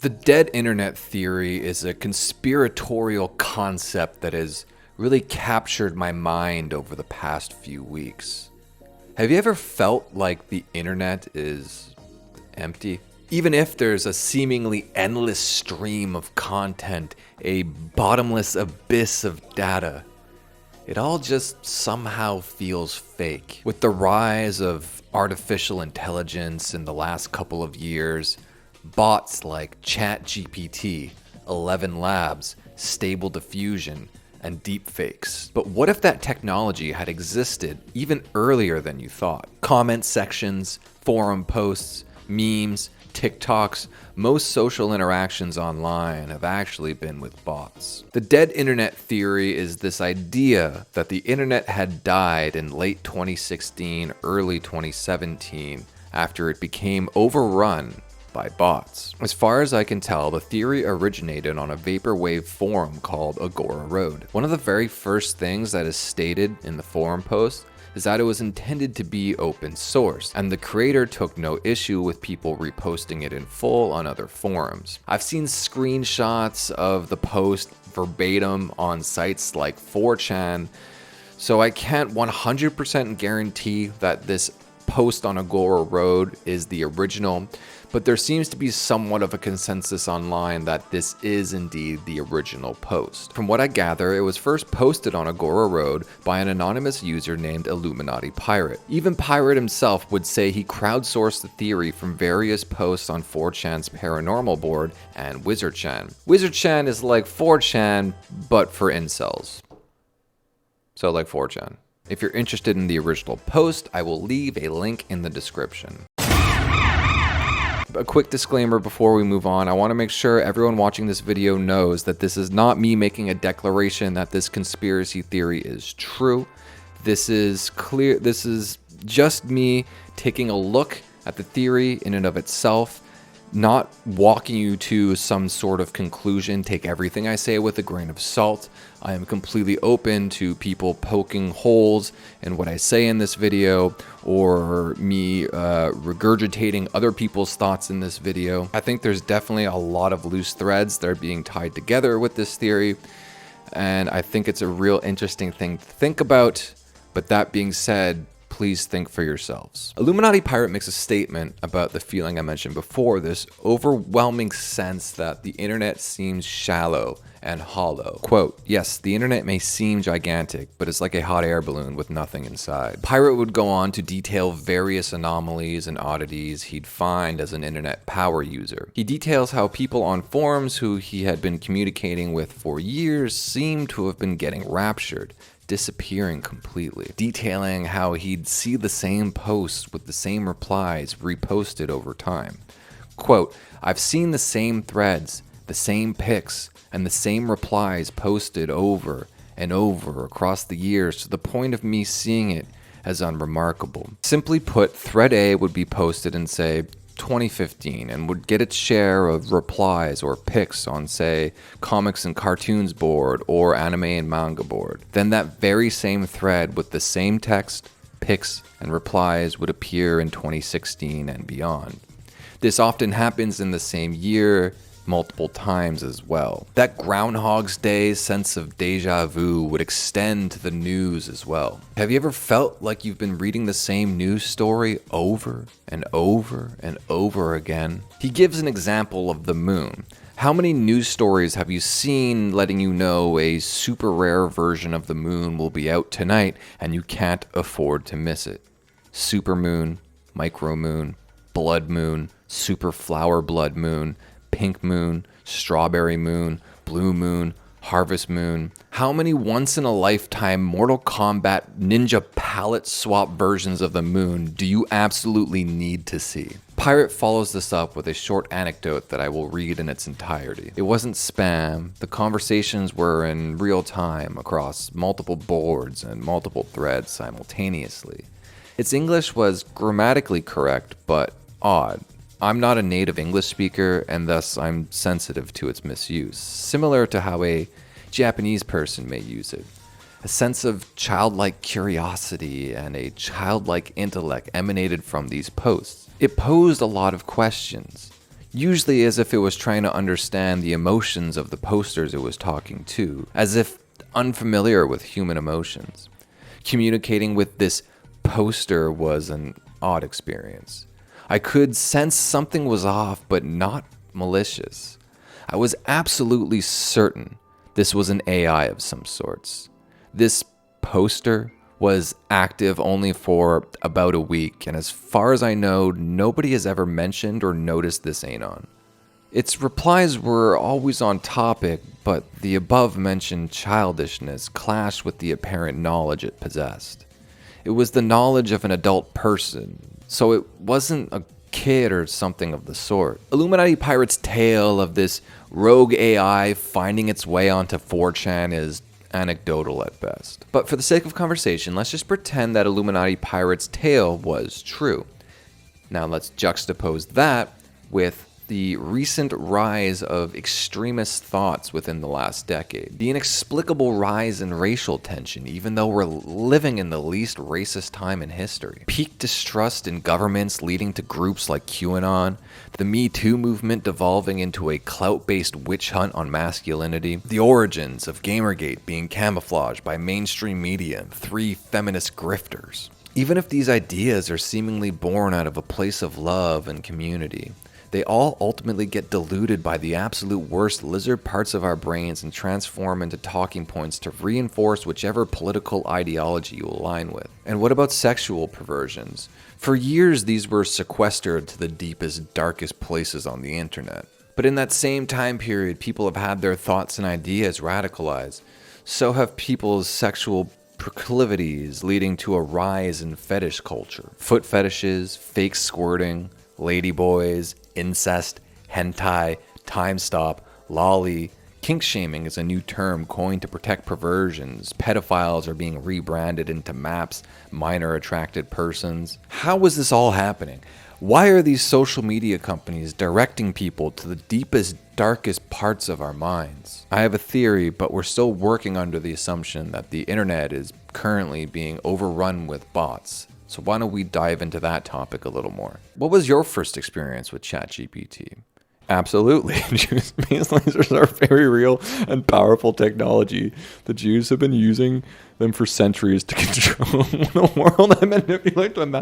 The dead internet theory is a conspiratorial concept that has really captured my mind over the past few weeks. Have you ever felt like the internet is empty? Even if there's a seemingly endless stream of content, a bottomless abyss of data, it all just somehow feels fake. With the rise of artificial intelligence in the last couple of years, bots like ChatGPT, 11 Labs, Stable Diffusion, and deepfakes. But what if that technology had existed even earlier than you thought? Comment sections, forum posts, memes, TikToks, most social interactions online have actually been with bots. The dead internet theory is this idea that the internet had died in late 2016, early 2017, after it became overrun by bots. As far as I can tell, the theory originated on a vaporwave forum called Agora Road. One of the very first things that is stated in the forum post is that it was intended to be open source, and the creator took no issue with people reposting it in full on other forums. I've seen screenshots of the post verbatim on sites like 4chan, so I can't 100% guarantee that this post on Agora Road is the original, but there seems to be somewhat of a consensus online that this is indeed the original post. From what I gather, it was first posted on Agora Road by an anonymous user named Illuminati Pirate. Even Pirate himself would say he crowdsourced the theory from various posts on 4chan's paranormal board and WizardChan. WizardChan is like 4chan, but for incels. So like 4chan. If you're interested in the original post, I will leave a link in the description. A quick disclaimer before we move on. I want to make sure everyone watching this video knows that this is not me making a declaration that this conspiracy theory is true. This is just me taking a look at the theory in and of itself, not walking you to some sort of conclusion. Take everything I say with a grain of salt. I am completely open to people poking holes in what I say in this video, or me regurgitating other people's thoughts in this video. I think there's definitely a lot of loose threads that are being tied together with this theory, and I think it's a real interesting thing to think about. But that being said, please think for yourselves. Illuminati Pirate makes a statement about the feeling I mentioned before, this overwhelming sense that the internet seems shallow and hollow. Quote, "Yes, the internet may seem gigantic, but it's like a hot air balloon with nothing inside." Pirate would go on to detail various anomalies and oddities he'd find as an internet power user. He details how people on forums who he had been communicating with for years seemed to have been getting raptured, disappearing completely, detailing how he'd see the same posts with the same replies reposted over time. Quote, "I've seen the same threads, the same pics, and the same replies posted over and over across the years to the point of me seeing it as unremarkable. Simply put, thread A would be posted in, say, 2015 and would get its share of replies or pics on, say, comics and cartoons board or anime and manga board. Then that very same thread with the same text, pics, and replies would appear in 2016 and beyond. This often happens in the same year, multiple times as well. That Groundhog's Day sense of deja vu would extend to the news as well. Have you ever felt like you've been reading the same news story over and over and over again? He gives an example of the moon. How many news stories have you seen letting you know a super rare version of the moon will be out tonight and you can't afford to miss it? Supermoon, micromoon, blood moon, super flower blood moon, pink moon, strawberry moon, blue moon, harvest moon. How many once-in-a-lifetime Mortal Kombat ninja palette swap versions of the moon do you absolutely need to see? Pirate follows this up with a short anecdote that I will read in its entirety. It wasn't spam. The conversations were in real time across multiple boards and multiple threads simultaneously. Its English was grammatically correct, but odd. I'm not a native English speaker, and thus I'm sensitive to its misuse, similar to how a Japanese person may use it. A sense of childlike curiosity and a childlike intellect emanated from these posts. It posed a lot of questions. usually as if it was trying to understand the emotions of the posters it was talking to, as if unfamiliar with human emotions. Communicating with this poster was an odd experience. I could sense something was off, but not malicious. I was absolutely certain this was an AI of some sorts. This poster was active only for about a week, and as far as I know, nobody has ever mentioned or noticed this anon. Its replies were always on topic, but the above-mentioned childishness clashed with the apparent knowledge it possessed. It was the knowledge of an adult person, so it wasn't a kid or something of the sort. Illuminati Pirate's tale of this rogue AI finding its way onto 4chan is anecdotal at best. But for the sake of conversation, let's just pretend that Illuminati Pirate's tale was true. Now let's juxtapose that with the recent rise of extremist thoughts within the last decade. The inexplicable rise in racial tension, even though we're living in the least racist time in history. Peak distrust in governments leading to groups like QAnon. The Me Too movement devolving into a clout-based witch hunt on masculinity. The origins of Gamergate being camouflaged by mainstream media and 3 feminist grifters. Even if these ideas are seemingly born out of a place of love and community, they all ultimately get diluted by the absolute worst lizard parts of our brains and transform into talking points to reinforce whichever political ideology you align with. And what about sexual perversions? For years, these were sequestered to the deepest, darkest places on the internet. But in that same time period, people have had their thoughts and ideas radicalized. So have people's sexual proclivities, leading to a rise in fetish culture. Foot fetishes, fake squirting, ladyboys, incest, hentai, time stop, lolly. Kink shaming is a new term coined to protect perversions. Pedophiles are being rebranded into MAPS, minor attracted persons. How is this all happening? Why are these social media companies directing people to the deepest, darkest parts of our minds? I have a theory, but we're still working under the assumption that the internet is currently being overrun with bots. So why don't we dive into that topic a little more? What was your first experience with ChatGPT? Absolutely. Jews' maze lasers are very real and powerful technology. The Jews have been using them for centuries to control the world and manipulate them.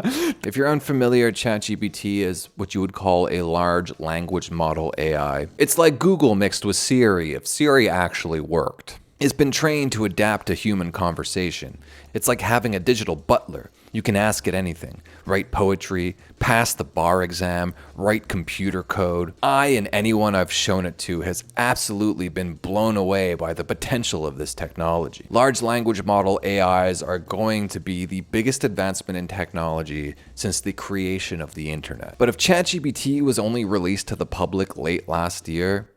If you're unfamiliar, ChatGPT is what you would call a large language model AI. It's like Google mixed with Siri if Siri actually worked. It's been trained to adapt to human conversation. It's like having a digital butler. You can ask it anything. Write poetry, pass the bar exam, write computer code. I and anyone I've shown it to has absolutely been blown away by the potential of this technology. Large language model AIs are going to be the biggest advancement in technology since the creation of the internet. But if ChatGPT was only released to the public late last year,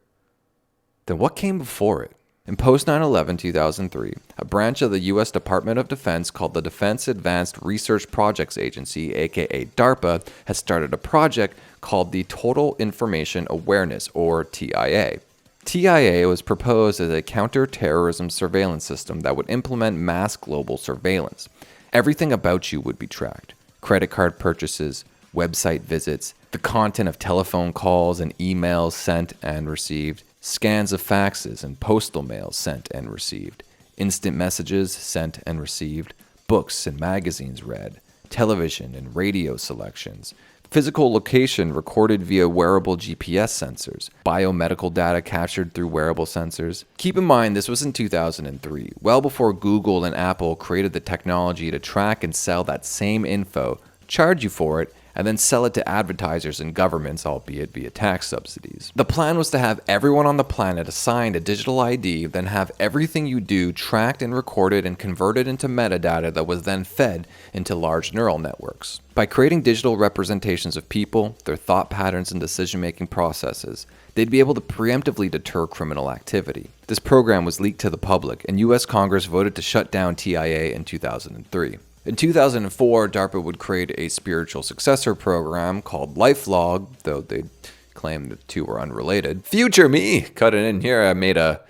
then what came before it? In post 9/11/2003, a branch of the U.S. Department of Defense called the Defense Advanced Research Projects Agency, aka DARPA, has started a project called the Total Information Awareness, or TIA. TIA was proposed as a counter-terrorism surveillance system that would implement mass global surveillance. Everything about you would be tracked. Credit card purchases, website visits, the content of telephone calls and emails sent and received, scans of faxes and postal mail sent and received, instant messages sent and received, books and magazines read, television and radio selections, physical location recorded via wearable GPS sensors, biomedical data captured through wearable sensors. Keep in mind, this was in 2003, well before Google and Apple created the technology to track and sell that same info, charge you for it, and then sell it to advertisers and governments, albeit via tax subsidies. The plan was to have everyone on the planet assigned a digital ID, then have everything you do tracked and recorded and converted into metadata that was then fed into large neural networks. By creating digital representations of people, their thought patterns and decision-making processes, they'd be able to preemptively deter criminal activity. This program was leaked to the public, and US Congress voted to shut down TIA in 2003. In 2004, DARPA would create a spiritual successor program called LifeLog, though they claim the two were unrelated. Future me! Cut it in here, I made a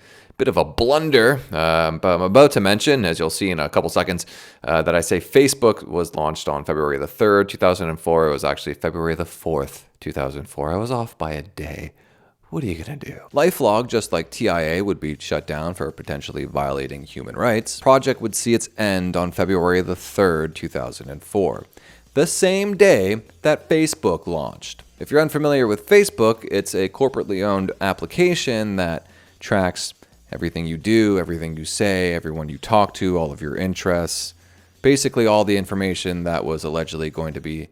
bit of a blunder, but I'm about to mention, as you'll see in a couple seconds, that I say Facebook was launched on February the 3rd, 2004. It was actually February the 4th, 2004. I was off by a day. What are you going to do? LifeLog, just like TIA, would be shut down for potentially violating human rights. Project would see its end on February the 3rd, 2004, the same day that Facebook launched. If you're unfamiliar with Facebook, it's a corporately owned application that tracks everything you do, everything you say, everyone you talk to, all of your interests, basically all the information that was allegedly going to be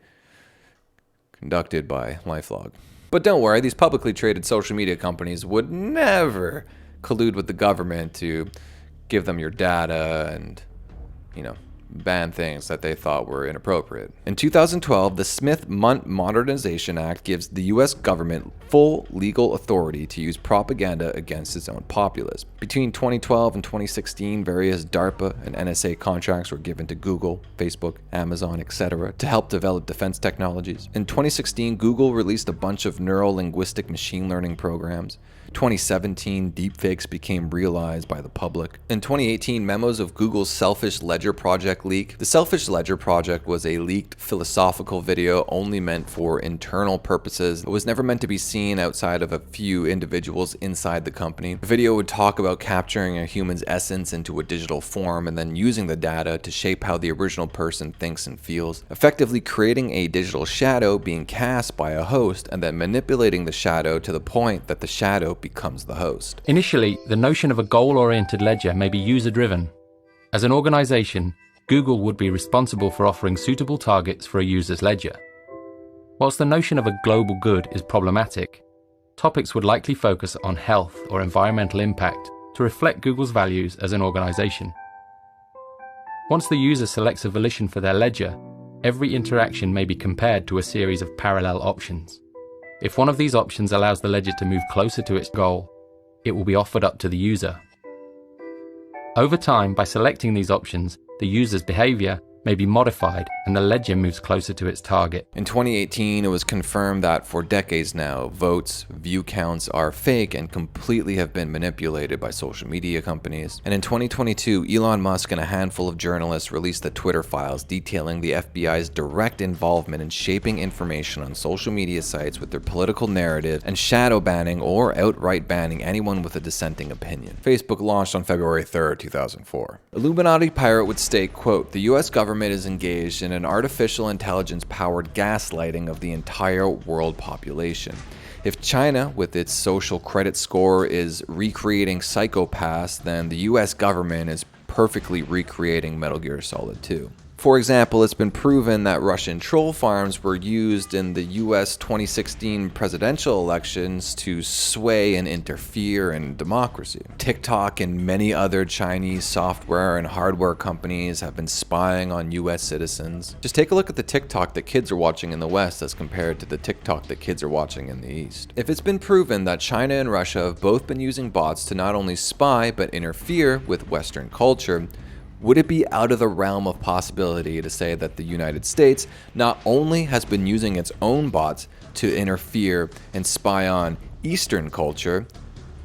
conducted by LifeLog. But don't worry, these publicly traded social media companies would never collude with the government to give them your data and, ban things that they thought were inappropriate. In 2012, the Smith-Mundt Modernization Act gives the US government full legal authority to use propaganda against its own populace. Between 2012 and 2016, various DARPA and NSA contracts were given to Google, Facebook, Amazon, etc. to help develop defense technologies. In 2016, Google released a bunch of neuro-linguistic machine learning programs. 2017, deepfakes became realized by the public. In 2018, memos of Google's Selfish Ledger project leak. The Selfish Ledger project was a leaked philosophical video only meant for internal purposes. It was never meant to be seen outside of a few individuals inside the company. The video would talk about capturing a human's essence into a digital form and then using the data to shape how the original person thinks and feels, effectively creating a digital shadow being cast by a host and then manipulating the shadow to the point that the shadow becomes the host. Initially, the notion of a goal-oriented ledger may be user-driven. As an organization, Google would be responsible for offering suitable targets for a user's ledger. Whilst the notion of a global good is problematic, topics would likely focus on health or environmental impact to reflect Google's values as an organization. Once the user selects a volition for their ledger, every interaction may be compared to a series of parallel options. If one of these options allows the ledger to move closer to its goal, it will be offered up to the user. Over time, by selecting these options, the user's behavior may be modified and the ledger moves closer to its target. In 2018, it was confirmed that for decades now, votes, view counts are fake and completely have been manipulated by social media companies. And in 2022, Elon Musk and a handful of journalists released the Twitter files detailing the FBI's direct involvement in shaping information on social media sites with their political narrative and shadow banning or outright banning anyone with a dissenting opinion. Facebook launched on February 3rd, 2004. Illuminati Pirate would state, quote, "The US government is engaged in an artificial intelligence-powered gaslighting of the entire world population. If China, with its social credit score, is recreating psychopaths, then the US government is perfectly recreating Metal Gear Solid 2. For example, it's been proven that Russian troll farms were used in the US 2016 presidential elections to sway and interfere in democracy. TikTok and many other Chinese software and hardware companies have been spying on US citizens. Just take a look at the TikTok that kids are watching in the West as compared to the TikTok that kids are watching in the East. If it's been proven that China and Russia have both been using bots to not only spy but interfere with Western culture, would it be out of the realm of possibility to say that the United States not only has been using its own bots to interfere and spy on Eastern culture,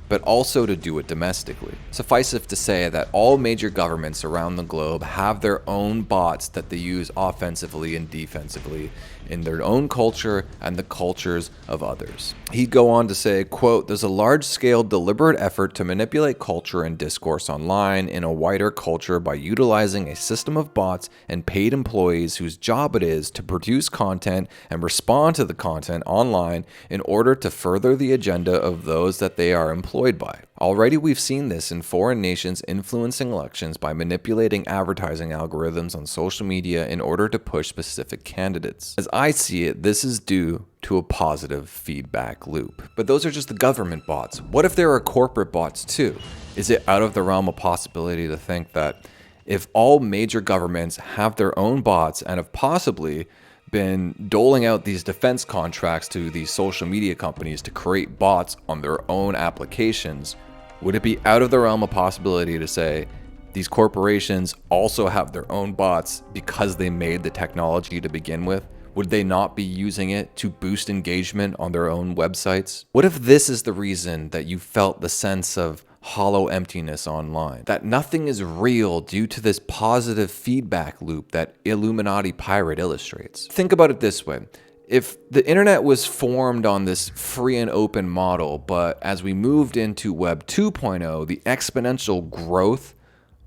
but also to do it domestically? Suffice it to say that all major governments around the globe have their own bots that they use offensively and defensively in their own culture and the cultures of others. He'd go on to say, quote, "There's a large-scale deliberate effort to manipulate culture and discourse online in a wider culture by utilizing a system of bots and paid employees whose job it is to produce content and respond to the content online in order to further the agenda of those that they are employed by. Already we've seen this in foreign nations influencing elections by manipulating advertising algorithms on social media in order to push specific candidates. As I see it, this is due to a positive feedback loop. But those are just the government bots. What if there are corporate bots too? Is it out of the realm of possibility to think that if all major governments have their own bots and have possibly been doling out these defense contracts to these social media companies to create bots on their own applications, would it be out of the realm of possibility to say these corporations also have their own bots because they made the technology to begin with? Would they not be using it to boost engagement on their own websites? What if this is the reason that you felt the sense of hollow emptiness online. That nothing is real due to this positive feedback loop that Illuminati pirate illustrates. Think about it this way. If the internet was formed on this free and open model, but as we moved into Web 2.0, the exponential growth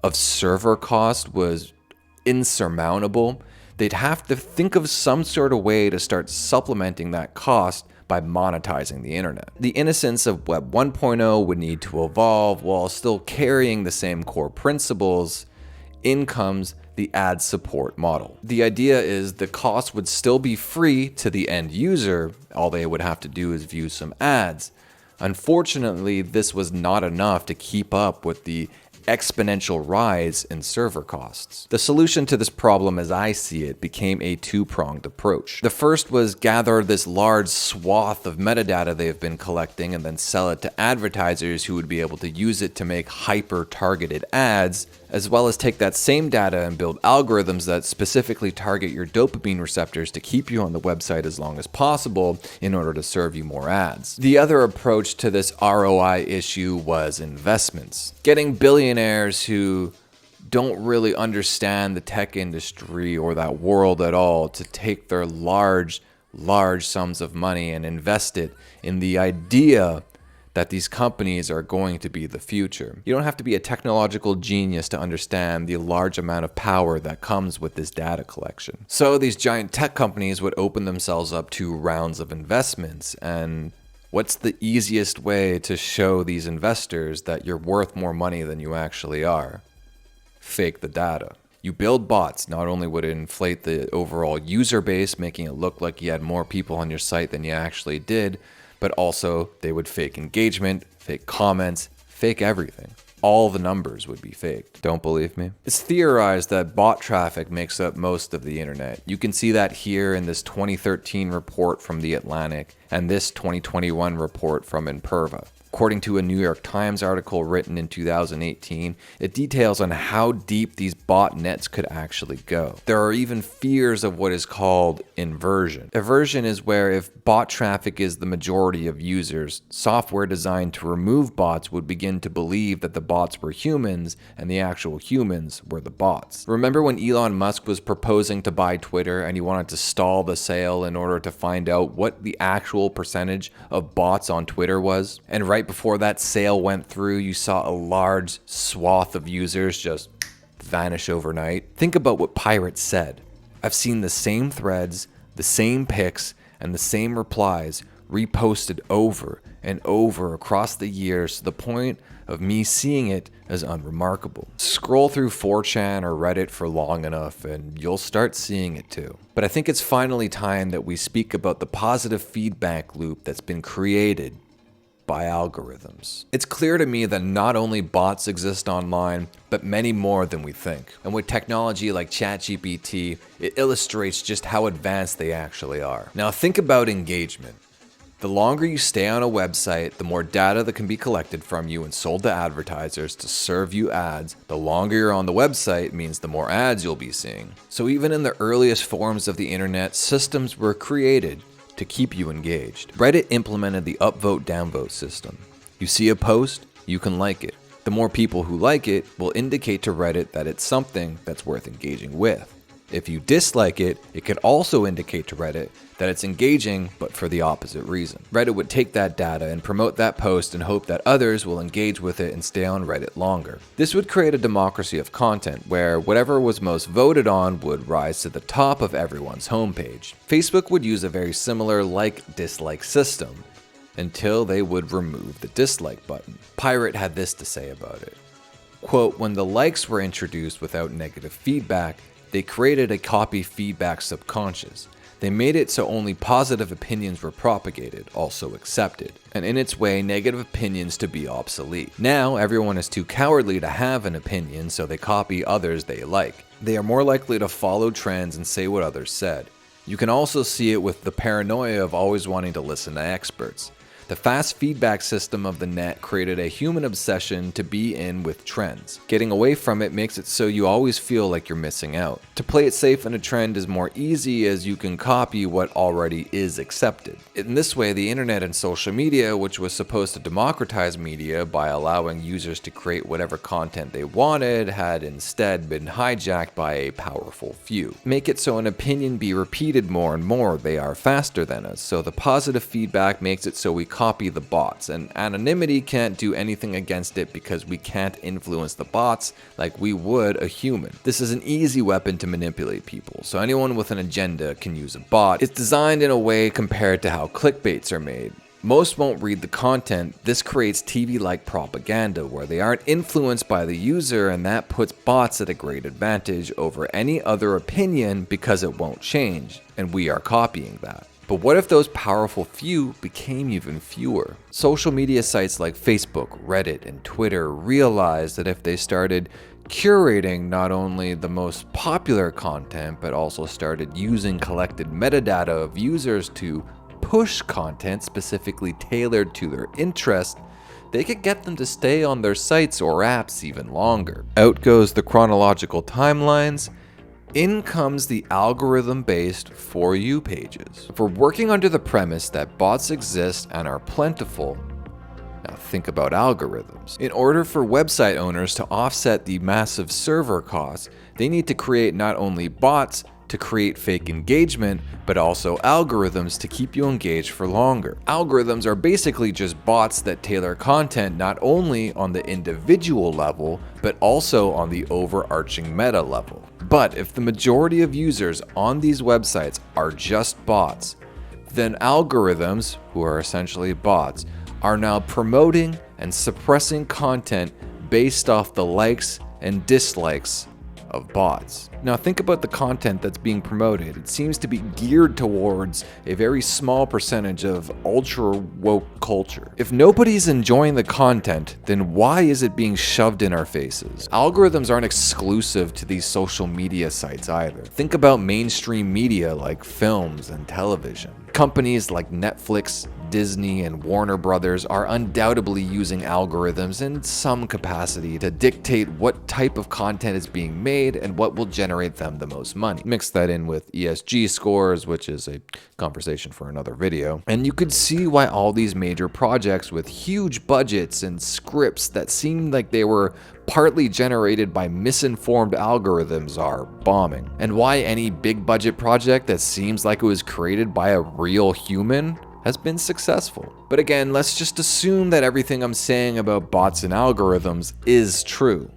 of server cost was insurmountable, they'd have to think of some sort of way to start supplementing that cost by monetizing the internet. The innocence of Web 1.0 would need to evolve while still carrying the same core principles. In comes the ad support model. The idea is the cost would still be free to the end user. All they would have to do is view some ads. Unfortunately, this was not enough to keep up with the exponential rise in server costs. The solution to this problem, as I see it, became a two-pronged approach. The first was gather this large swath of metadata they've been collecting and then sell it to advertisers who would be able to use it to make hyper-targeted ads, as well as take that same data and build algorithms that specifically target your dopamine receptors to keep you on the website as long as possible in order to serve you more ads. The other approach to this ROI issue was investments. Getting billionaires who don't really understand the tech industry or that world at all to take their large sums of money and invest it in the idea that these companies are going to be the future. You don't have to be a technological genius to understand the large amount of power that comes with this data collection. So these giant tech companies would open themselves up to rounds of investments. And what's the easiest way to show these investors that you're worth more money than you actually are? Fake the data. You build bots. Not only would it inflate the overall user base, making it look like you had more people on your site than you actually did, but also they would fake engagement, fake comments, fake everything. All the numbers would be faked. Don't believe me? It's theorized that bot traffic makes up most of the internet. You can see that here in this 2013 report from The Atlantic and this 2021 report from Imperva. According to a New York Times article written in 2018, it details on how deep these bot nets could actually go. There are even fears of what is called inversion. Inversion is where if bot traffic is the majority of users, software designed to remove bots would begin to believe that the bots were humans and the actual humans were the bots. Remember when Elon Musk was proposing to buy Twitter and he wanted to stall the sale in order to find out what the actual percentage of bots on Twitter was? And right before that sale went through, you saw a large swath of users just vanish overnight. Think about what Pirate said. I've seen the same threads, the same pics, and the same replies reposted over and over across the years to the point of me seeing it as unremarkable. Scroll through 4chan or Reddit for long enough and you'll start seeing it too. But I think it's finally time that we speak about the positive feedback loop that's been created by algorithms. It's clear to me that not only bots exist online, but many more than we think. And with technology like ChatGPT, it illustrates just how advanced they actually are. Now think about engagement. The longer you stay on a website, the more data that can be collected from you and sold to advertisers to serve you ads. The longer you're on the website means the more ads you'll be seeing. So even in the earliest forms of the internet, systems were created to keep you engaged. Reddit implemented the upvote downvote system. You see a post, you can like it. The more people who like it will indicate to Reddit that it's something that's worth engaging with. If you dislike it, it could also indicate to Reddit that it's engaging, but for the opposite reason. Reddit would take that data and promote that post and hope that others will engage with it and stay on Reddit longer. This would create a democracy of content where whatever was most voted on would rise to the top of everyone's homepage. Facebook would use a very similar like-dislike system until they would remove the dislike button. Pirate had this to say about it. Quote, when the likes were introduced without negative feedback, they created a copy feedback subconscious. They made it so only positive opinions were propagated, also accepted, and in its way, negative opinions to be obsolete. Now, everyone is too cowardly to have an opinion, so they copy others they like. They are more likely to follow trends and say what others said. You can also see it with the paranoia of always wanting to listen to experts. The fast feedback system of the net created a human obsession to be in with trends. Getting away from it makes it so you always feel like you're missing out. To play it safe in a trend is more easy as you can copy what already is accepted. In this way, the internet and social media, which was supposed to democratize media by allowing users to create whatever content they wanted, had instead been hijacked by a powerful few. Make it so an opinion be repeated more and more, they are faster than us, so the positive feedback makes it so we copy the bots, and anonymity can't do anything against it because we can't influence the bots like we would a human. This is an easy weapon to manipulate people, so anyone with an agenda can use a bot. It's designed in a way compared to how clickbaits are made. Most won't read the content. This creates TV-like propaganda where they aren't influenced by the user, and that puts bots at a great advantage over any other opinion because it won't change, and we are copying that. But what if those powerful few became even fewer? Social media sites like Facebook, Reddit, and Twitter realized that if they started curating not only the most popular content, but also started using collected metadata of users to push content specifically tailored to their interest, they could get them to stay on their sites or apps even longer. Out goes the chronological timelines. In comes the algorithm-based For You pages. If we're working under the premise that bots exist and are plentiful, now think about algorithms. In order for website owners to offset the massive server costs, they need to create not only bots to create fake engagement, but also algorithms to keep you engaged for longer. Algorithms are basically just bots that tailor content not only on the individual level, but also on the overarching meta level. But if the majority of users on these websites are just bots, then algorithms, who are essentially bots, are now promoting and suppressing content based off the likes and dislikes of bots. Now think about the content that's being promoted. It seems to be geared towards a very small percentage of ultra woke culture. If nobody's enjoying the content, then why is it being shoved in our faces? Algorithms aren't exclusive to these social media sites either. Think about mainstream media like films and television. Companies like Netflix, Disney, and Warner Brothers are undoubtedly using algorithms in some capacity to dictate what type of content is being made and what will generate them the most money. Mix that in with ESG scores, which is a conversation for another video, and you could see why all these major projects with huge budgets and scripts that seemed like they were partly generated by misinformed algorithms are bombing, and why any big budget project that seems like it was created by a real human has been successful. But again, let's just assume that everything I'm saying about bots and algorithms is true.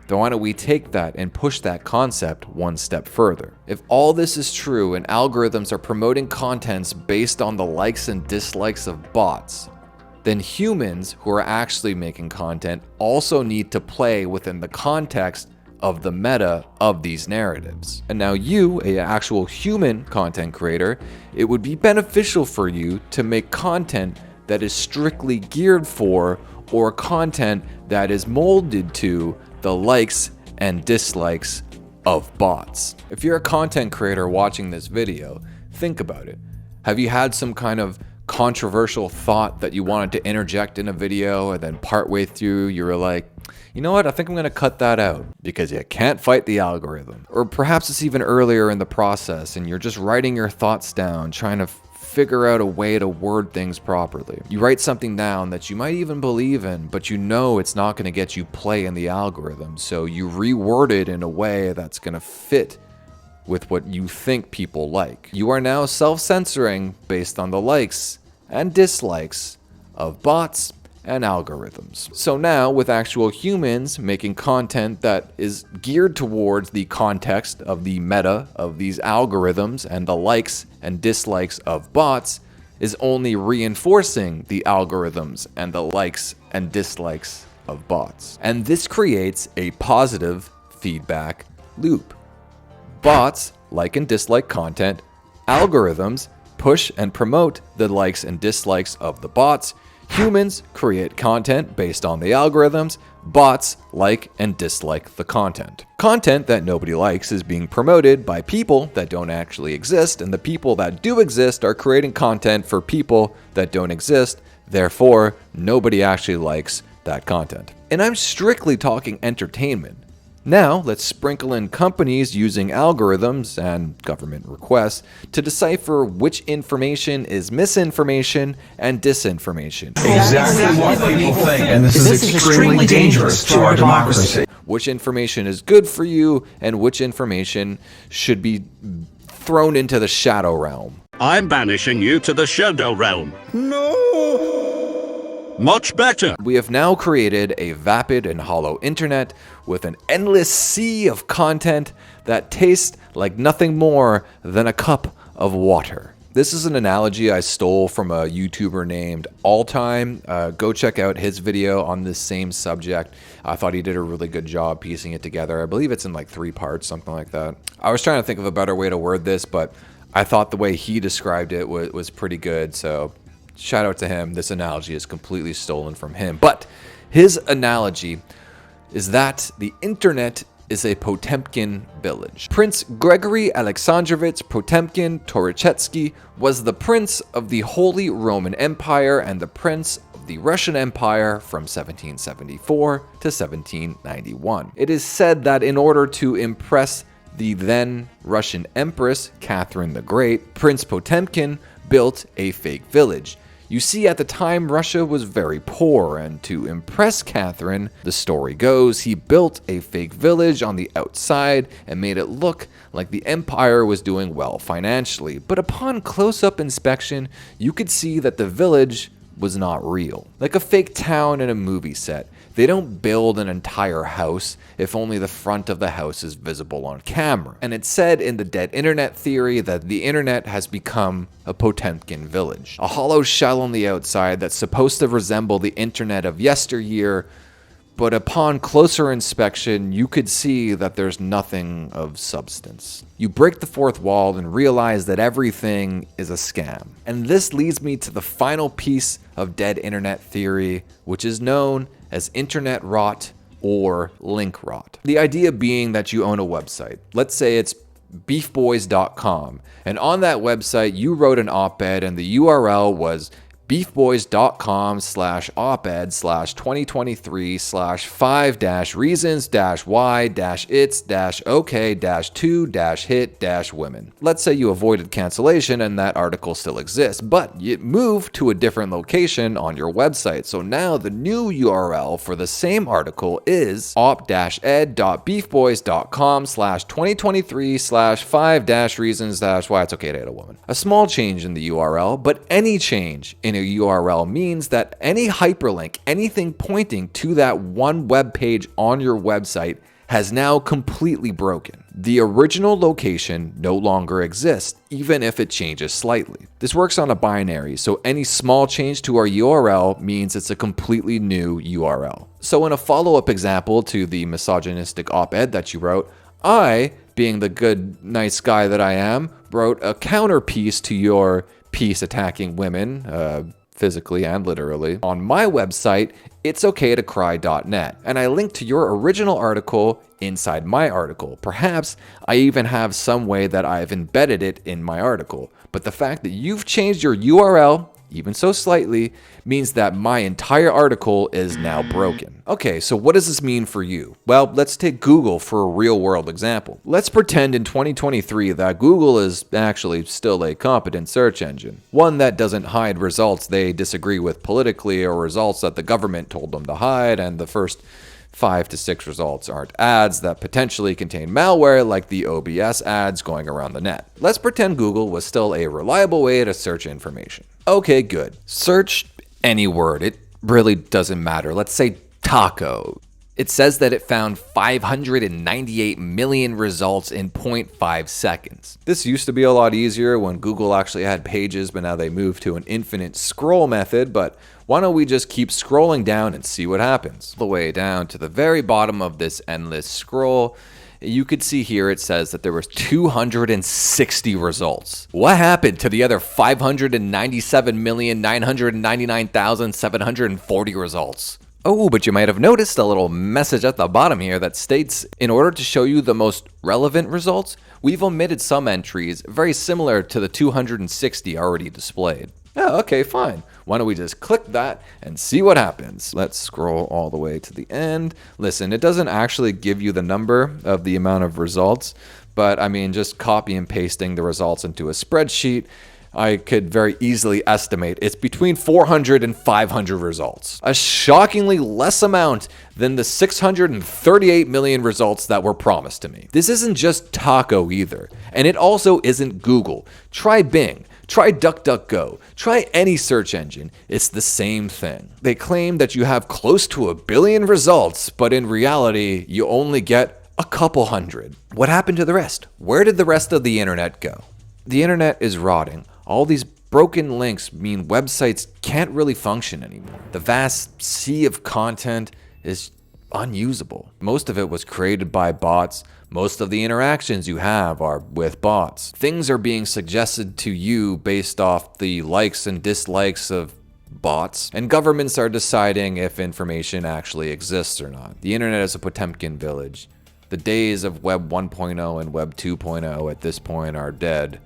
Then why don't we take that and push that concept one step further? If all this is true and algorithms are promoting contents based on the likes and dislikes of bots, then humans who are actually making content also need to play within the context of the meta of these narratives. And now you, an actual human content creator, it would be beneficial for you to make content that is strictly geared for, or content that is molded to, the likes and dislikes of bots. If you're a content creator watching this video, think about it. Have you had some kind of controversial thought that you wanted to interject in a video, and then partway through you were like, you know what, I think I'm gonna cut that out because you can't fight the algorithm? Or perhaps it's even earlier in the process and you're just writing your thoughts down, trying to figure out a way to word things properly. You write something down that you might even believe in, but you know it's not gonna get you play in the algorithm, so you reword it in a way that's gonna fit with what you think people like. You are now self-censoring based on the likes and dislikes of bots and algorithms. So now, with actual humans making content that is geared towards the context of the meta of these algorithms and the likes and dislikes of bots, is only reinforcing the algorithms and the likes and dislikes of bots. And this creates a positive feedback loop. Bots like and dislike content, algorithms push and promote the likes and dislikes of the bots, humans create content based on the algorithms, bots like and dislike the content. Content that nobody likes is being promoted by people that don't actually exist, and the people that do exist are creating content for people that don't exist Therefore, nobody actually likes that content. And I'm strictly talking entertainment. Now, let's sprinkle in companies using algorithms and government requests to decipher which information is misinformation and disinformation. Exactly what people think, and this is extremely dangerous to our democracy. Which information is good for you and which information should be thrown into the shadow realm. I'm banishing you to the shadow realm. No! Much better. We have now created a vapid and hollow internet with an endless sea of content that tastes like nothing more than a cup of water. This is an analogy I stole from a YouTuber named Alltime. Go check out his video on this same subject. I thought he did a really good job piecing it together. I believe it's in like 3 parts, something like that. I was trying to think of a better way to word this, but I thought the way he described it was pretty good, so shout out to him. This analogy is completely stolen from him. But his analogy is that the internet is a Potemkin village. Prince Gregory Alexandrovich Potemkin Torachetsky was the prince of the Holy Roman Empire and the prince of the Russian Empire from 1774 to 1791. It is said that in order to impress the then Russian Empress Catherine the Great, Prince Potemkin built a fake village. You see, at the time, Russia was very poor, and to impress Catherine, the story goes, he built a fake village on the outside and made it look like the empire was doing well financially. But upon close-up inspection, you could see that the village was not real. Like a fake town in a movie set. They don't build an entire house if only the front of the house is visible on camera. And it's said in the dead internet theory that the internet has become a Potemkin village. A hollow shell on the outside that's supposed to resemble the internet of yesteryear, but upon closer inspection, you could see that there's nothing of substance. You break the fourth wall and realize that everything is a scam. And this leads me to the final piece of dead internet theory, which is known as internet rot or link rot. The idea being that you own a website. Let's say it's beefboys.com, and on that website you wrote an op-ed and the URL was beefboys.com/op/2023/5-reasons-why-its-okay-2-hit-women. Let's say you avoided cancellation and that article still exists, but it moved to a different location on your website. So now the new URL for the same article is op-ed.beefboys.com/2023/5-reasons-why-it's-okay-to-hit-a-woman. A small change in the URL, but any change in a URL means that any hyperlink, anything pointing to that one web page on your website has now completely broken. The original location no longer exists, even if it changes slightly. This works on a binary, so any small change to our URL means it's a completely new URL. So in a follow-up example to the misogynistic op-ed that you wrote, I, being the good, nice guy that I am, wrote a counterpiece to your piece attacking women, physically and literally, on my website, itsokaytocry.net. And I linked to your original article inside my article. Perhaps I even have some way that I've embedded it in my article. But the fact that you've changed your URL, even so slightly, means that my entire article is now broken. Okay, so what does this mean for you? Well, let's take Google for a real-world example. Let's pretend in 2023 that Google is actually still a competent search engine, one that doesn't hide results they disagree with politically or results that the government told them to hide, and the first 5 to 6 results aren't ads that potentially contain malware like the OBS ads going around the net. Let's pretend Google was still a reliable way to search information. Okay, good. Search any word. It really doesn't matter. Let's say taco. It says that it found 598 million results in 0.5 seconds. This used to be a lot easier when Google actually had pages, but now they moved to an infinite scroll method. But why don't we just keep scrolling down and see what happens? The way down to the very bottom of this endless scroll, you could see here it says that there was 260 results. What happened to the other 597,999,740 results? Oh, but you might have noticed a little message at the bottom here that states, in order to show you the most relevant results, we've omitted some entries very similar to the 260 already displayed. Oh, okay, fine. Why don't we just click that and see what happens? Let's scroll all the way to the end. Listen, it doesn't actually give you the number of the amount of results, but I mean, just copy and pasting the results into a spreadsheet, I could very easily estimate it's between 400 and 500 results. A shockingly less amount than the 638 million results that were promised to me. This isn't just Taco either, and it also isn't Google. Try Bing, try DuckDuckGo, try any search engine, it's the same thing. They claim that you have close to 1 billion results, but in reality, you only get a couple hundred. What happened to the rest? Where did the rest of the internet go? The internet is rotting. All these broken links mean websites can't really function anymore. The vast sea of content is unusable. Most of it was created by bots. Most of the interactions you have are with bots. Things are being suggested to you based off the likes and dislikes of bots, and governments are deciding if information actually exists or not. The internet is a Potemkin village. The days of Web 1.0 and Web 2.0 at this point are dead.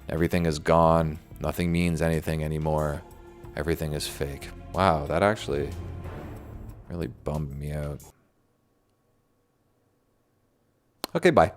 Everything is gone. Nothing means anything anymore. Everything is fake. Wow, that actually really bummed me out. Okay, bye.